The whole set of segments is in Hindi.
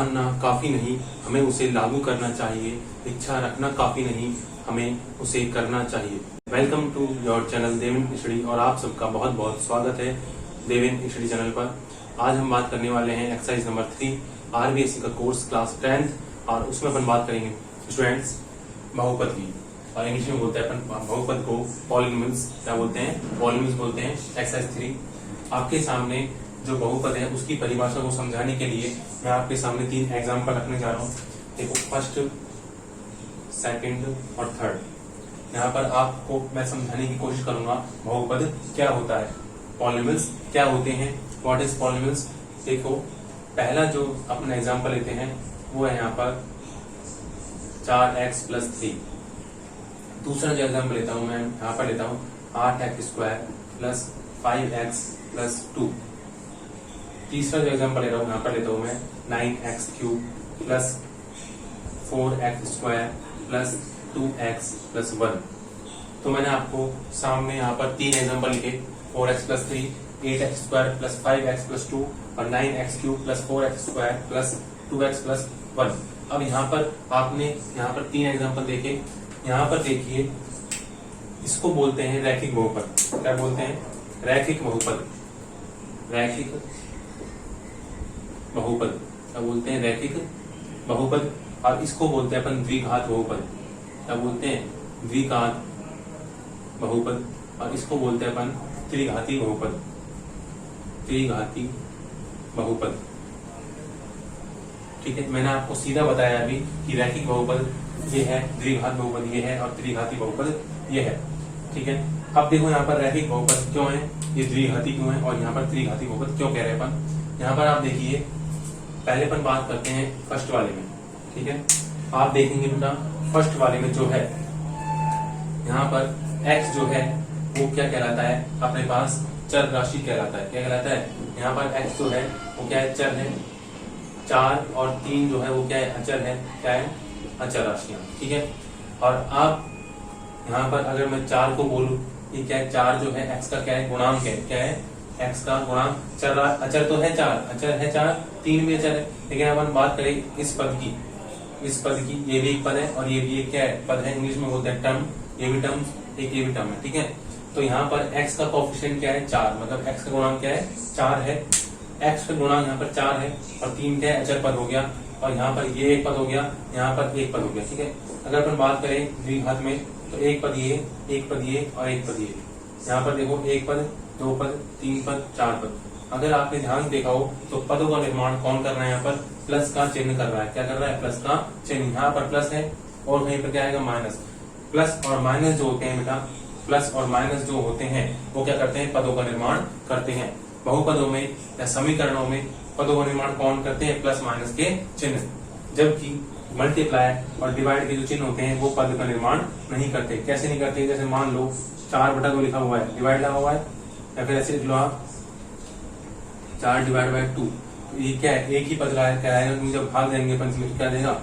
जानना काफी नहीं, हमें उसे लागू करना चाहिए। इच्छा रखना काफी नहीं, हमें उसे करना चाहिए। Welcome to your channel Deven study और आप सबका बहुत बहुत स्वागत है देवेन स्टडी चैनल पर। आज हम बात करने वाले हैं एक्सरसाइज नंबर 3 आरबीएससी का कोर्स क्लास 10th और उसमें अपन बात करेंगे स्टूडेंट्स बहुपद की। और इंग्लिश में बोलते हैं अपन बहुपद को पॉलिनोमियल्स क्या बोलते हैं, पॉलिनोमियल्स बोलते हैं। एक्सरसाइज 3 आपके सामने जो बहुपद है उसकी परिभाषा को समझाने के लिए मैं आपके सामने 3 एग्जाम्पल रखने जा रहा हूँ। देखो फर्स्ट, सेकंड और थर्ड। यहाँ पर आपको मैं समझाने की कोशिश करूंगा बहुपद क्या होता है, पॉलिनोमियल्स क्या होते हैं, व्हाट इज पॉलिनोमियल्स। देखो पहला जो अपना एग्जाम्पल लेते हैं वो है यहाँ पर 4x + 3। दूसरा जो एग्जाम्पल लेता हूँ मैं यहाँ पर लेता हूँ 8x² + 5x + 2। तीसरा जो एग्जाम्पल ले रहा हूँ यहाँ पर लेता हूँ मैं 9x³ + 4x² + 2x + 1। तो मैंने आपको सामने यहाँ पर 3 एग्जाम्पल लिखे, 4x + 3, 8x² + 5x + 2 और 9x³ + 4x² + 2x + 1। अब यहाँ पर आपने यहाँ पर 3 एग्जाम्पल देखे। यहाँ पर देखिए इसको बोलते हैं रैखिक बहुपद। क्या बोलते हैं? रैखिक बहुपद। रैखिक बहुपद क्या बोलते हैं? रैखिक बहुपद। और इसको बोलते हैं अपन द्विघात बहुपद। क्या बोलते हैं? द्विघात बहुपद। और इसको बोलते हैं अपन त्रिघाती बहुपद। त्रिघाती बहुपद। ठीक है, मैंने आपको सीधा बताया अभी कि रैखिक बहुपद ये है, द्विघात बहुपद ये है और त्रिघाती बहुपद ये है। ठीक है, अब देखो यहाँ पर रैखिक बहुपद क्यों है, ये द्विघाती क्यों है और यहाँ पर त्रिघाती बहुपद क्यों कह रहे हैं अपन। यहाँ पर आप देखिए पहले अपन बात करते हैं फर्स्ट वाले में। ठीक है, आप देखेंगे बेटा फर्स्ट वाले में जो है यहाँ पर x जो है वो क्या कहलाता है, अपने पास चर राशि कहलाता है। क्या कहलाता है? यहाँ पर x जो है वो क्या है? चर है। 4 और 3 जो है वो क्या है? अचर है। क्या है? अचर राशियां। ठीक है, और आप यहाँ पर अगर मैं 4 को बोलूं, ये क्या है? 4 जो है x का क्या है? गुणांक है। क्या है? x का गुणांक। चर अचर तो है 4, अचर है 4, 3 भी अचर है। लेकिन अपन बात करें इस पद की, इस पद की, ये भी एक पद है और ये भी एक क्या है? पद है। इंग्लिश में बोलते हैं टर्म। ये भी टर्म, एक ये भी टर्म है। ठीक है, तो यहाँ पर x का कोएफिशिएंट क्या है? 4, मतलब x का गुणांक क्या है? 4 है। x का गुणांक यहाँ पर 4 है और 3 क्या है? अचर पद हो गया। और यहाँ पर ये एक पद हो गया, यहाँ पर एक पद हो गया। ठीक है, अगर अपन बात करें द्विघात में तो एक पद ये, एक पद ये और एक पद ये। यहाँ पर देखो एक पद, 2 पद, 3 पद, 4 पद। अगर आपने ध्यान देखा हो तो पदों का निर्माण कौन कर रहा है? यहाँ पर प्लस का चिन्ह कर रहा है। क्या कर रहा है? प्लस का चिन्ह। यहाँ पर प्लस है और कहीं पर क्या आएगा? माइनस। प्लस और माइनस जो होते हैं बेटा, प्लस और माइनस जो होते हैं वो क्या करते हैं? पदों का निर्माण करते हैं। बहुपदों में या समीकरणों में पदों का निर्माण कौन करते हैं? प्लस माइनस के चिन्ह। जबकि मल्टीप्लाई और डिवाइड के जो चिन्ह होते हैं वो पद का निर्माण नहीं करते। कैसे नहीं करते? जैसे मान लो 4/2 लिखा हुआ है, डिवाइड लगा हुआ है, या फिर ऐसे लिख लो आप 4/2। ये क्या है? एक ही पद कहलाएगा, क्योंकि जब भाग जाएंगे अपन इसमें क्या देगा?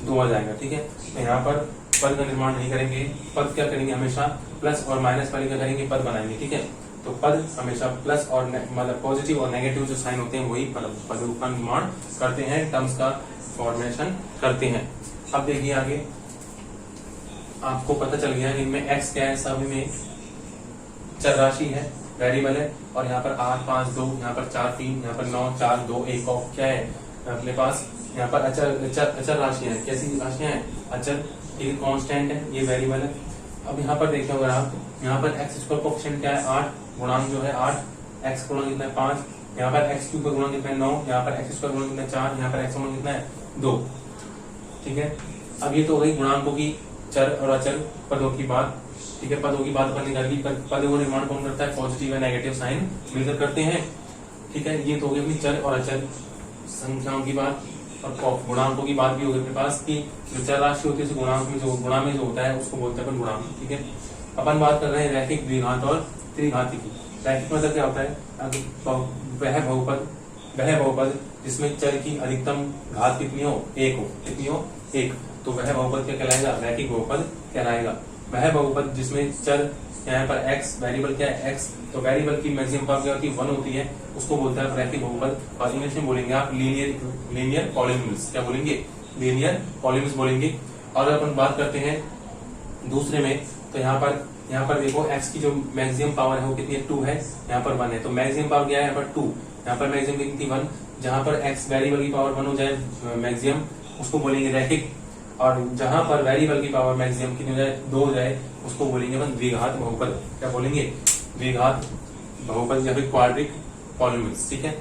2 आ जाएगा। ठीक है, तो यहाँ पर पद का निर्माण नहीं करेंगे। पद क्या करेंगे? हमेशा प्लस और माइनस वाले क्या करेंगे? पद बनाएंगे। ठीक है, तो पद हमेशा प्लस और मतलब पॉजिटिव और नेगेटिव जो साइन होते हैं वही पदों का निर्माण करते हैं, टर्म्स का फॉर्मेशन करते हैं। अब देखिए आगे आपको पता चल गया इनमें x क्या है? सभी में चर राशि है, वेरिएबल है। और यहाँ पर 8, 5, 2, यहाँ पर 4, 3, यहाँ पर 9, 4, 2, 1 और क्या है अपने पास? यहाँ पर अचर राशियां है। कैसी राशियां हैं? अचर। ये कांस्टेंट है, ये वेरिएबल है। अब यहाँ पर देखिए अगर आप यहाँ पर x² कोएफिशिएंट क्या है? 8, गुणांक जो है 8, x गुणांक कितना है? 5। यहाँ पर x³ का गुणांक कितना है? 9। यहाँ पर x² गुणांक कितना है? 4। यहाँ पर x गुणांक कितना है? 2। ठीक है, अब ये तो हो गई गुणांकों की, चर और अचर पदों की बात। ठीक है, पदों की बात करने कर ली। पदों का निर्माण कौन करता है? पॉजिटिव या नेगेटिव साइन मिलकर करते हैं। ठीक है, ये तो हो गई अपनी चर और अचर संख्याओं की बात। और गुणांकों की बात भी होगी अपने पास की जो चर राशि होती है गुणांक में, जो गुणा में जो होता है उसको बोलते हैं अपन गुणांक। ठीक है, अपन बात कर रहे हैं रैखिक, द्विघात और त्रिघाती की। रैखिक मतलब क्या होता है? वह बहुपद जिसमें चर की अधिकतम घात कितनी हो? 1 हो। कितनी हो? 1। तो वह बहुपद क्या कहलाएगा? रैखिक बहुपद कहलाएगा। वह बहुपद जिसमें चर यहाँ पर x वेरिएबल क्या है x, तो वेरिएबल की मैक्सिमम पावर क्या होती है 1 होती है, उसको बोलते हैं रैखिक बहुपद। और इंग्लिश में बोलेंगे आप लीनियर पॉलिनोमियल्स, क्या बोलेंगे लीनियर पॉलिनोमियल्स बोलेंगे। और अपन बात करते हैं दूसरे में, तो यहाँ पर देखो x की जो मैक्सिमम पावर है वो कितनी है 2 है, यहाँ पर 1 है, तो मैक्सिमम पावर क्या है यहाँ पर 2, यहाँ पर मैक्सिमम कितनी 1, जहां पर x वेरिएबल की पावर 1 हो जाए मैक्सिमम, उसको बोलेंगे रैखिक। और जहां पर वेरिएबल की पावर मैक्सिमम कितनी हो जाए 2 हो जाए, उसको बोलेंगे अपन द्विघात बहुपद, क्या बोलेंगे द्विघात बहुपद या फिर क्वाड्रिक पॉलिनोमियल्स। ठीक है,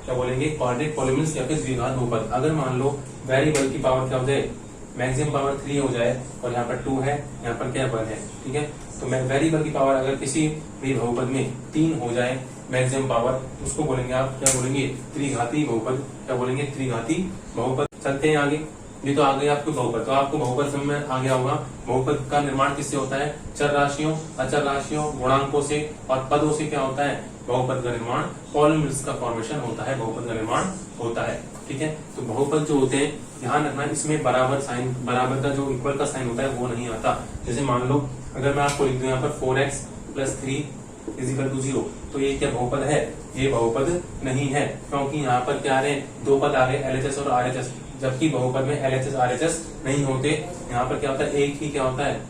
क्या बोलेंगे क्वाड्रिक पॉलिनोमियल्स या फिर द्विघात बहुपद। अगर मान लो वेरिएबल की पावर क्या हो जाए मैक्सिमम पावर 3 हो जाए और यहाँ पर 2 है, यहाँ पर क्या 1 है, ठीक है, तो वेरिएबल की पावर अगर किसी भी बहुपद में 3 हो जाए मैक्सिमम पावर, उसको बोलेंगे आप क्या बोलेंगे त्रिघाती बहुपद, क्या बोलेंगे त्रिघाती बहुपद। चलते हैं आगे, ये तो आ गए आपको बहुपद, तो आपको बहुपद समझ में आ गया होगा। बहुपद का निर्माण किससे होता है, चर राशियों, अचर राशियों, गुणांकों से और पदों से क्या होता है बहुपद का निर्माण, पॉलिनोमियल्स का फॉर्मेशन होता है, बहुपद का निर्माण होता है। ठीक है, तो बहुपद जो होते हैं ध्यान रखना इसमें बराबर साइन, बराबर का जो इक्वल का साइन होता है वो नहीं आता। जैसे मान लो अगर मैं आपको लिख दूं यहाँ पर 4x + 3 = 0, तो ये क्या बहुपद है, ये बहुपद नहीं है, क्योंकि यहाँ पर क्या आ रहे हैं दो पद आ गए LHS और RHS, जबकि बहुपद में LHS RHS नहीं होते। यहाँ पर क्या होता है एक ही क्या होता है,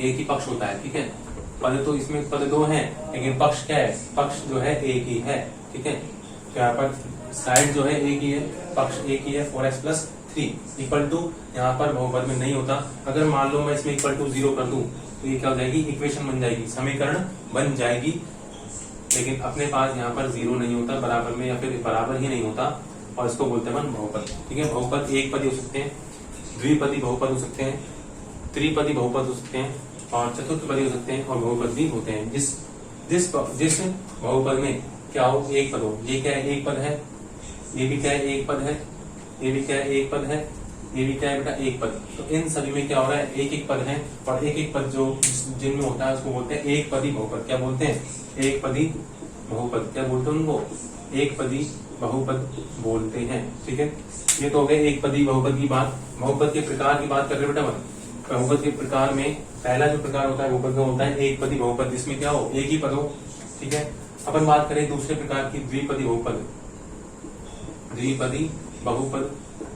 एक ही पक्ष होता है। ठीक है, पद तो इसमें पद 2 हैं लेकिन पक्ष क्या है, पक्ष जो है एक ही है। ठीक है, तो यहाँ पर साइड जो है एक ही है, पक्ष एक ही है, 4x + 3 = यहाँ पर बहुपद में नहीं होता। अगर मान लो मैं इसमें =0 कर दूं तो ये क्या हो जाएगी, इक्वेशन बन जाएगी, समीकरण बन जाएगी, लेकिन अपने पास यहाँ पर 0 नहीं होता बराबर में, या फिर बराबर ही नहीं होता, और इसको बोलते हैं बहुपद। ठीक है, बहुपद एक पदी हो सकते हैं, द्विपदी बहुपद हो सकते हैं, त्रिपदी बहुपद हो सकते हैं, और चतुर्थपदी हो सकते हैं, और बहुपद भी होते हैं। जिस बहुपद में क्या हो एक पद हो, ये क्या है एक पद है, ये भी क्या है एक पद है, ये भी क्या है एक पद है, ये भी क्या है बेटा एक पद, तो इन सभी में क्या हो रहा है एक एक पद है, और एक एक पद जो जिनमें होता है उसको बोलते हैं एक पदी बहुपद। क्या बोलते हैं, एक पदी बहुपद, क्या बोलते हैं उनको, एक पदी बहुपद बोलते हैं। ठीक है, ये तो हो गए एक पदी बहुपद की बात। बहुपद के प्रकार की बात कर रहे बेटा बहुपद के प्रकार में पहला जो प्रकार होता है बहुपद का होता है एक पदी बहुपद, जिसमें क्या हो एक ही पद हो। ठीक है, अपन बात करें दूसरे प्रकार की द्विपदी बहुपद, द्विपदी बहुपद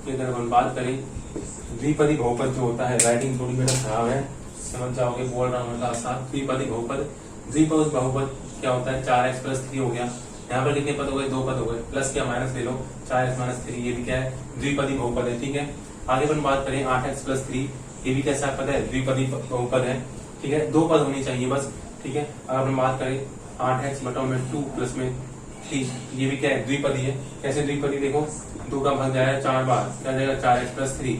की अगर अपन बात करें, द्विपदी बहुपद जो होता है, राइटिंग थोड़ी बेटा खराब है समझ जाओगे, बोल रहा हूँ साथ। द्विपदी बहुपद, द्विपदी बहुपद क्या होता है 4x + 3 हो गया, यहाँ पर कितने पद हो गए, 2 पद हो गए, प्लस क्या माइनस ले लो 4x - 3, ये भी क्या है द्विपदी बहुपद है। ठीक है, आगे अपन बात करें 8x + 3, ये भी कैसा पद है द्विपदी बहुपद है। ठीक है, 2 पद होनी चाहिए बस। ठीक है, अगर अपन बात करें 8x / 2 + 3, ये भी क्या है द्विपदी है। कैसे द्विपदी, देखो 2 का भाग जाएगा 4 बार, क्या जाएगा 4x + 3,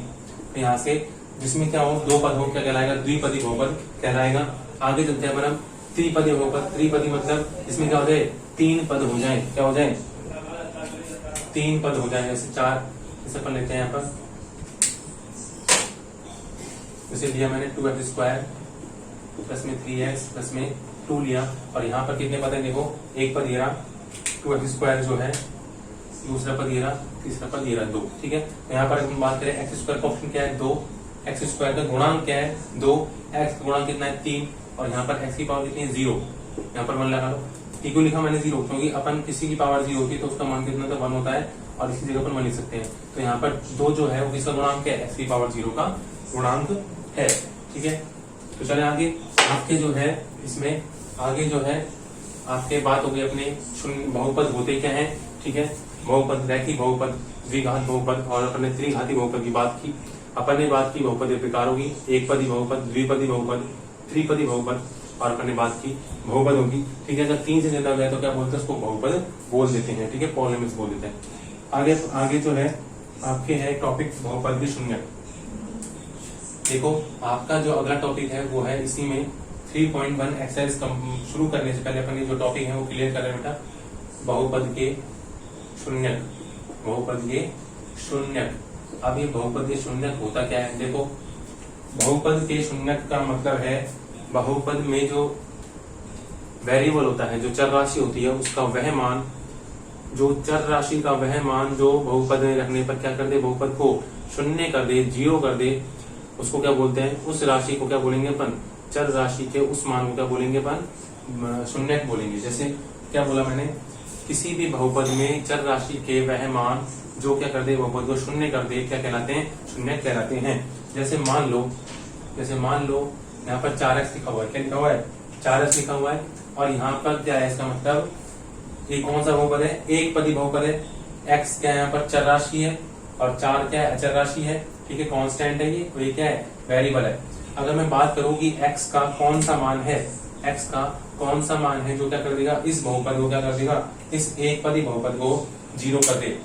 तो यहाँ से जिसमें क्या हो 2 पद हो क्या कहलाएगा द्विपदी बहुपद कहलाएगा। आगे चलते हैं अपन त्रिपदी बहुपद, त्रिपदी मतलब इसमें क्या हो जाए 3 पद हो जाए, क्या हो जाए 3 पद हो जाए। जैसे 4 जैसे अपन लेते हैं यहाँ पर, जैसे लिया मैंने 2x² + 3x + 2 लिया, और यहाँ पर कितने पद है देखो एक पद ये रहा 2x² जो है, दूसरा पद ये रहा, तीसरा पद ये रहा 2। ठीक है, तो यहाँ पर हम बात करें x² का ऑप्शन क्या है 2, x² का गुणांक क्या है 2, x का गुणांक कितना है 3, और यहाँ पर x की पावर कितनी है 0, यहाँ पर 1 लगा लो। क्यों लिखा मैंने 0, क्योंकि अपन किसी की पावर 0 होती है तो उसका मान कितना तो 1 होता है, और इसी जगह पर 1 लिख सकते हैं। तो यहाँ पर 2 जो है वो किसका गुणांक है, x की पावर 0 का गुणांक है। ठीक है, तो चले आगे, आपके जो है इसमें आगे जो है आपके बात हो गई अपने बहुपद होते क्या है। ठीक है, बहुपद, रैखिक बहुपद, द्विघात बहुपद, और अपन ने त्रिघाती बहुपद की बात की। अपन ने बात की बहुपद के प्रकार होगी, एक पदी बहुपद, द्विपदी बहुपद, त्रिपदी बहुपद, और अपन ने बात की बहुपद होगी। ठीक है, अगर 3 से ज्यादा हो गया तो क्या बोलते हैं उसको बहुपद बोल देते हैं। ठीक है, पॉलिनोमियल्स बोल देते हैं। आगे जो है आपके है टॉपिक बहुपद के शून्य। देखो आपका जो अगला टॉपिक है वो है इसी में 3.1 एक्सरसाइज शुरू करने से पहले अपन जो टॉपिक है वो क्लियर कर रहे हैं बेटा, बहुपद के शून्यक, बहुपद के शून्यक। अब ये बहुपद के शून्यक होता क्या है, देखो बहुपद के शून्यक का मतलब है बहुपद में जो वेरिएबल होता है, जो चर राशि होती है उसका वह मान, जो चर राशि का वह मान जो बहुपद में रखने पर क्या कर दे, बहुपद को शून्य कर दे, 0 कर दे, उसको क्या बोलते हैं, उस राशि को क्या बोलेंगे अपन चर राशि के उस मान को क्या बोलेंगे अपन, शून्यक बोलेंगे। जैसे क्या बोला मैंने, किसी भी बहुपद में चर राशि के वह मान जो क्या कर दे, बहुपद को शून्य कर दे, क्या कहलाते हैं, शून्यक कहलाते हैं। जैसे मान लो यहाँ पर 4x लिखा हुआ है, क्या लिखा हुआ है, 4x लिखा हुआ है, और यहाँ पर क्या है, इसका मतलब ये कौन सा बहुपद है, एक पदी बहुपद है। x क्या है, यहाँ पर चर राशि है, और 4 क्या है, अचर राशि है, ठीक है, कांस्टेंट है ये, और ये क्या है, वेरिएबल है। अगर मैं बात करूं कि x का कौन सा मान है, x का कौन सा मान है जो क्या कर देगा, इस बहुपद को क्या कर देगा, इस एक पदी बहुपद को 0 कर दे।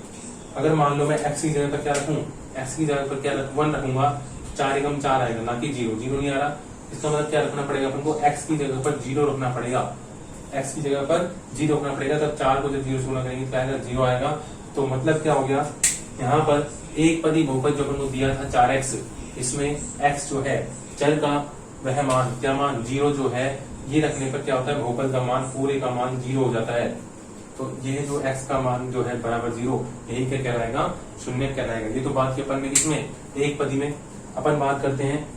अगर मान लो मैं x की जगह पर क्या रखूं, x की जगह पर क्या 1 रखूंगा, 4 एकम 4 आएगा, ना कि 0 नहीं आ रहा। इसका मतलब क्या रखना पड़ेगा अपन को, x की जगह पर 0 रखना पड़ेगा, x की जगह पर 0 रखना पड़ेगा। तब 4 को जब 0 से गुणा करेंगे तो आएगा 0 आएगा। तो मतलब क्या हो गया, यहाँ पर एक पदी बहुपद जो अपन को दिया था 4x, इसमें x जो है चर का वह मान, क्या मान, 0 जो है, ये रखने पर क्या होता है, बहुपद का मान पूरे का मान 0 हो जाता है। तो ये जो x का मान जो है बराबर 0, यही क्या कहलाएगा, शून्य कहलाएगा। ये तो बात की अपन ने किसमें, एक पदी में। अपन बात करते हैं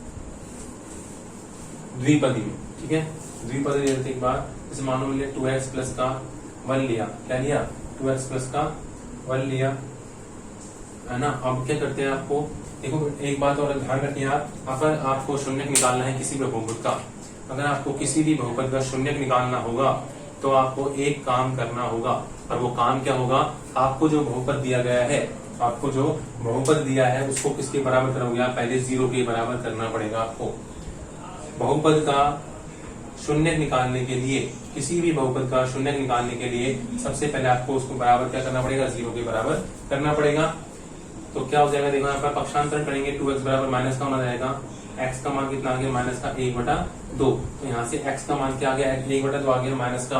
द्विपदी में, ठीक है। द्विपदी लेते एक बार, जैसे मान लो 2x प्लस का 1 लिया, क्या लिया, 2x प्लस का 1 लिया, है ना। अब क्या करते हैं, आपको देखो एक बात और ध्यान रखिए आप, अगर आपको शून्यक निकालना है किसी भी बहुपद का, अगर आपको किसी भी बहुपद का शून्यक निकालना होगा तो आपको एक काम करना होगा, और वो काम क्या होगा, आपको जो बहुपद दिया गया है, आपको जो बहुपद दिया है उसको किसके बराबर करोगे आप, पहले 0 के बराबर करना पड़ेगा आपको। बहुपद का शून्यक निकालने के लिए, किसी भी बहुपद का शून्यक निकालने के लिए सबसे पहले आपको उसको बराबर क्या करना पड़ेगा, 0 के बराबर करना पड़ेगा। तो क्या हो जाएगा, देखो यहाँ पर पक्षांतरण करेंगे, 2x बराबर माइनस का होना जाएगा, x का मान कितना आ गया, माइनस का 1/2। तो यहाँ से x का मान क्या आ गया, 1/2 आ गया माइनस का।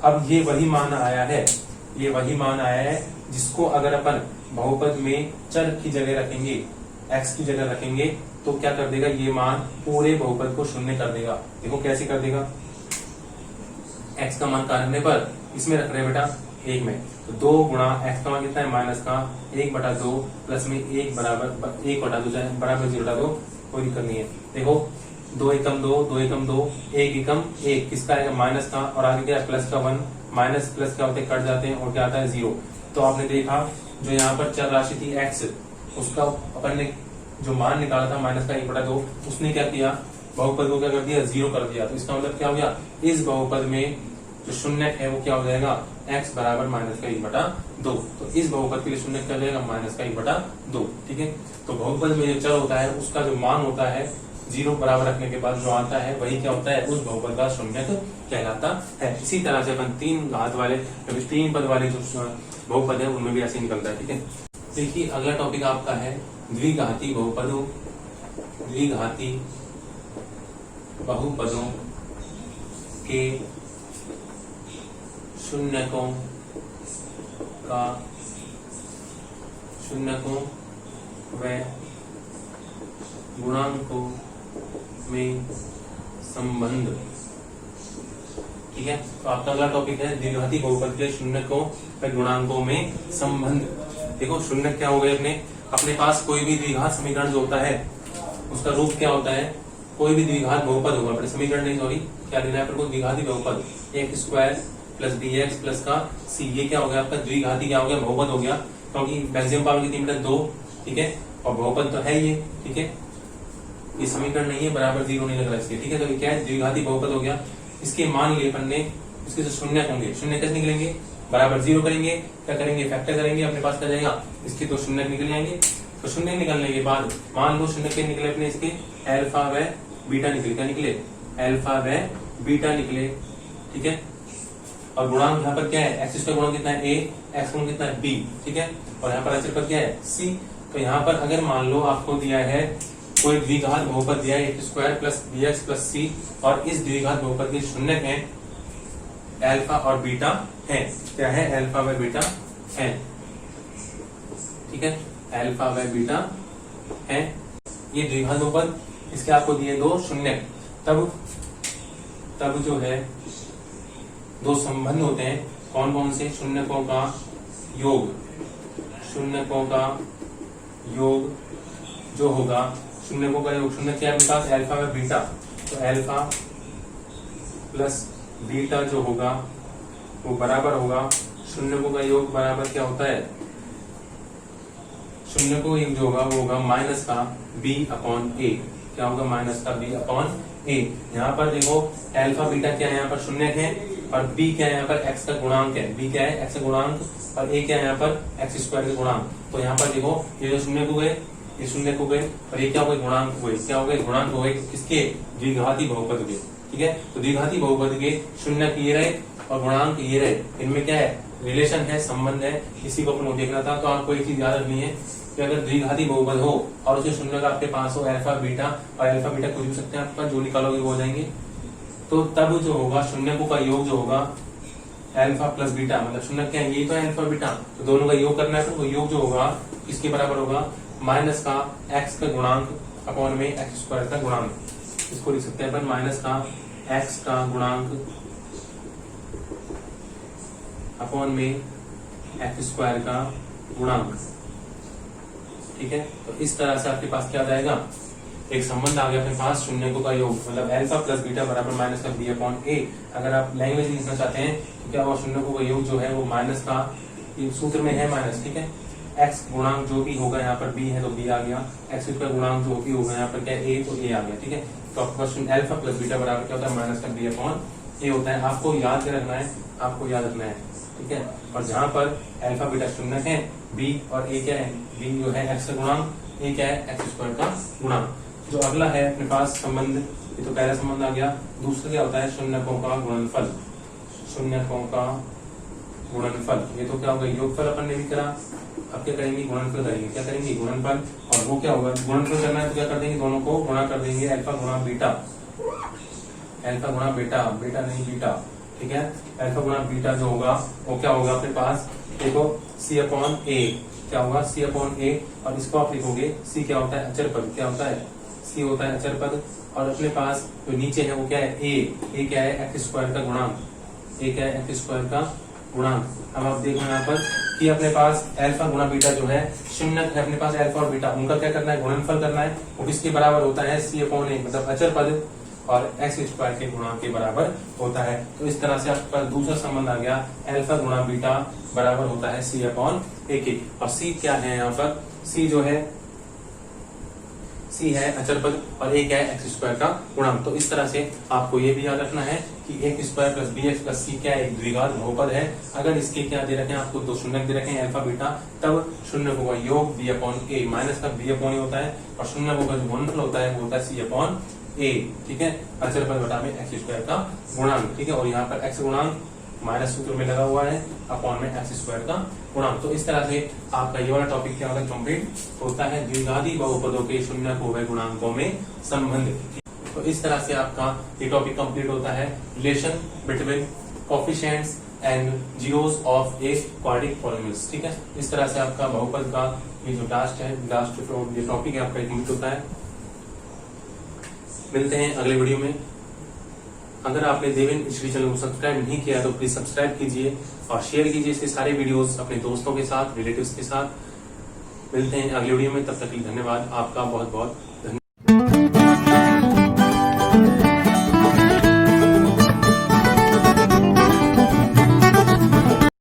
अब ये वही मान आया है, ये वही मान आया है जिसको अगर अपन बहुपद में चर की जगह रखेंगे, x की जगह रखेंगे, तो क्या कर देगा, ये मान पूरे बहुपद को शून्य कर देगा। देखो कैसे कर देगा, x का मान रखने पर इसमें रख रहे हैं बेटा 1 में, तो 2 गुणा x का मान कितना है, माइनस का 1/2 प्लस में 1 बराबर 1/2 चाहे बराबर 0/2, कोई दिक्कत नहीं है। देखो 2 एकम 2, 2 एकम 2, 1 एकम 1, किसका आएगा, माइनस का, और आगे क्या प्लस का 1, माइनस प्लस क्या होते हैं, कट जाते हैं, और क्या आता है 0। तो आपने देखा जो यहाँ पर चर राशि थी x, उसका अपन ने जो मान निकाला था माइनस का 1/2, उसने क्या किया, बहुपद को क्या कर दिया, 0 कर दिया। तो इसका मतलब क्या हो गया, इस बहुपद में जो शून्यक है वो क्या हो जाएगा, x बराबर माइनस का 1/2। तो इस बहुपद के लिए शून्यक क्या हो जाएगा, माइनस का 1/2, ठीक है। तो बहुपद में जो चर होता है उसका जो मान होता है 0 बराबर रखने के बाद जो आता है वही क्या होता है, उस बहुपद का शून्यक कहलाता है। इसी तरह से अपन 3 घात वाले, 3 पद वाले जो बहुपद है उनमें भी ऐसे निकलता है, ठीक है। देखिए अगला टॉपिक आपका है द्विघाती बहुपदों, द्विघाती बहुपदों के शून्यकों व गुणांकों में संबंध, ठीक है। तो आपका अगला टॉपिक है द्विघाती बहुपद के शून्यकों व गुणांकों में संबंध। देखो शून्यक क्या हो गए, अपने पास कोई भी द्विघात समीकरण जो होता है उसका रूप क्या होता है, कोई भी द्विघात बहुपद होगा, अपने समीकरण नहीं, सॉरी क्या देना है आपको, द्विघाती बहुपद, x square plus bx plus का c, ये क्या हो गया आपका द्विघाती, क्या हो गया, बहुपद हो गया, क्योंकि मैक्सिमम पावर कितनी बेटा 2, ठीक है, और बहुपद तो है ये, ठीक है। ये समीकरण नहीं है, बराबर 0 नहीं लग रहा इसके, ठीक है। तो ये क्या है, द्विघाती बहुपद हो गया। इसके मान लिए अपन ने, इसके जो शून्यक होंगे, शून्य कैसे निकलेंगे, बराबर 0 करेंगे, क्या करेंगे, फैक्टर करेंगे, अपने पास क्या जाएगा, इसके तो शून्यक निकल जाएंगे। तो शून्य निकलने के बाद मान लो शून्य के निकले अपने, इसके अल्फा व बीटा निकले, क्या निकले, अल्फा व बीटा निकले, ठीक है। और गुणांक यहाँ पर क्या है, एक्स का गुणांक कितना है a, एक्स का गुणांक कितना है b, ठीक है। और यहाँ पर अचर पर क्या है c। तो यहाँ पर अगर मान लो आपको दिया है कोई द्विघात बहुपद दिया है x square plus bx plus c, और इस द्विघात बहुपद के शून्यक है अल्फा और बीटा है, क्या है, अल्फा व बीटा है, ठीक है, अल्फा व बीटा है। ये द्विघात बहुपद, इसके आपको दिए 2 शून्यक, तब जो है 2 संबंध होते हैं, कौन कौन से, शून्यकों का योग, शून्यकों का योग जो होगा, शून्यकों का योग, शून्य क्या है अपने पास, अल्फा व बीटा। तो अल्फा प्लस बीटा जो होगा वो बराबर होगा शून्यकों का योग बराबर क्या होता है, शून्यकों का योग जो होगा वो होगा माइनस का b अपॉन ए। क्या होगा, माइनस का b अपॉन ए। यहाँ पर देखो अल्फा बीटा क्या है, यहाँ पर शून्य है, और b क्या है, यहाँ पर x का गुणांक है, b क्या है x का गुणांक, और a क्या है यहाँ पर x स्क्वायर का गुणांक। तो यहाँ पर देखो ये जो शून्य को गए, ये शून्य को गए, और ये क्या हो गए, गुणांक हुए। क्या हो गए, गुणांक हो गए किसके, द्विघाती बहुपद के। ठीक है, तो द्विघाती बहुपद के शून्य ये रहे और गुणांक ये रहे, इनमें क्या है, रिलेशन है, संबंध है, इसी को अपन देखना था। तो आपको एक चीज याद रखनी है कि अगर द्विघाती बहुपद हो और उसे शून्य का आपके पास हो अल्फा बीटा, और अल्फा बीटा कुछ भी सकते हैं आपके पास, जो निकालोगे वो हो जाएंगे, तो तब जो होगा शून्यकों का योग जो होगा अल्फा प्लस बीटा, मतलब शून्य क्या है, यही तो है अल्फा बीटा, तो दोनों का योग करना है। तो वो योग जो होगा किसके बराबर होगा, माइनस का x का गुणांक अपॉन में x स्क्वायर का गुणांक। इसको लिख सकते हैं अपन माइनस का x का गुणांक अपॉन में x स्क्वायर का गुणांक। ठीक है, तो इस तरह से आपके पास क्या आ जाएगा, एक संबंध आ गया अपने पास, शून्यकों का योग मतलब अल्फा प्लस बीटा बराबर माइनस का b अपॉन ए। अगर आप लैंग्वेज लिखना चाहते हैं तो क्या होगा, शून्यकों का योग जो है वो माइनस का, सूत्र में है माइनस, ठीक है, x गुणांक जो भी होगा, यहाँ पर b है तो b आ गया, x का गुणांक जो भी होगा यहाँ पर क्या a तो a आ गया। ठीक है, तो आपके पास अल्फा प्लस बीटा बराबर क्या होता है, माइनस का b अपॉन ए होता है। आपको याद क्या रखना है, आपको याद रखना है। ठीक है, और जहां पर अल्फा बीटा शून्य है, b और a क्या है, b जो है x का गुणांक, a क्या है x स्क्वायर का गुणांक। जो अगला है अपने पास संबंध, ये तो पहला संबंध आ गया। दूसरा क्या होता है, शून्यकों का गुणनफल, शून्यकों का गुणनफल। ये तो क्या होगा, योगफल अपन ने भी करा, अब क्या करेंगे, गुणनफल करेंगे। क्या करेंगे, गुणनफल, और वो क्या होगा, गुणनफल करना है तो क्या कर देंगे, दोनों को गुणा कर देंगे, अल्फा गुणा बीटा, अल्फा गुणा बेटा, बेटा नहीं बीटा। ठीक है, अल्फा गुणा बीटा जो होगा वो क्या होगा अपने पास, देखो c अपॉन ए, क्या होगा c अपॉन ए, और इसको आप लिखोगे c क्या होता है, अचर पद, क्या होता है, c होता है अचर पद, और अपने पास जो नीचे है वो क्या है, a क्या है x स्क्वायर का गुणांक, a क्या है x स्क्वायर का गुणांक। अब आप देखो यहाँ पर कि अपने पास अल्फा गुणा बीटा जो है शून्य है, अपने पास अल्फा और बीटा, उनका क्या करना है, गुणनफल करना है। वो किसके बराबर होता है, c अपॉन ए, मतलब अचर पद, और x स्क्वायर के गुणांक के बराबर होता है। तो इस तरह से आपके पास दूसरा संबंध आ गया, अल्फा गुणा बीटा बराबर होता है c अपॉन ए के। और c क्या है, यहाँ पर c जो है, c है अचर पद, और a क्या है, x स्क्वायर का गुणांक। तो इस तरह से आपको ये भी याद रखना है कि a square plus bx plus c क्या है, एक द्विघात बहुपद है। अगर इसके क्या दे रखे हैं आपको, दो शून्य दे रखे हैं अल्फा बीटा, तब शून्य का योग b अपॉन ए, माइनस का b अपॉन ए होता है, और शून्य का जो गुणनफल होता है वो होता है c अपॉन ए। ठीक है, अचर पद बटा में x स्क्वायर का गुणांक। ठीक है, और यहाँ पर x गुणांक माइनस सूत्र में लगा हुआ है, अपॉन में x स्क्वायर का गुणांक। तो इस तरह से आपका ये वाला टॉपिक क्या होता है, कंप्लीट होता है, द्विघाती बहुपदों के शून्य को व गुणांकों में संबंध। तो इस तरह से आपका ये टॉपिक कंप्लीट होता है, relation between coefficients and zeros of a quadratic polynomials. ठीक है, इस तरह से आपका बहुपद का ये जो लास्ट ये टॉपिक है आपका कंप्लीट होता है। मिलते हैं अगले वीडियो में। अगर आपने देवेन स्टडी चैनल को सब्सक्राइब नहीं किया तो प्लीज सब्सक्राइब कीजिए और शेयर कीजिए इसके सारे वीडियोस अपने दोस्तों के साथ, रिलेटिव्स के साथ। मिलते हैं अगले वीडियो में, तब तक के लिए धन्यवाद, आपका बहुत बहुत धन्यवाद।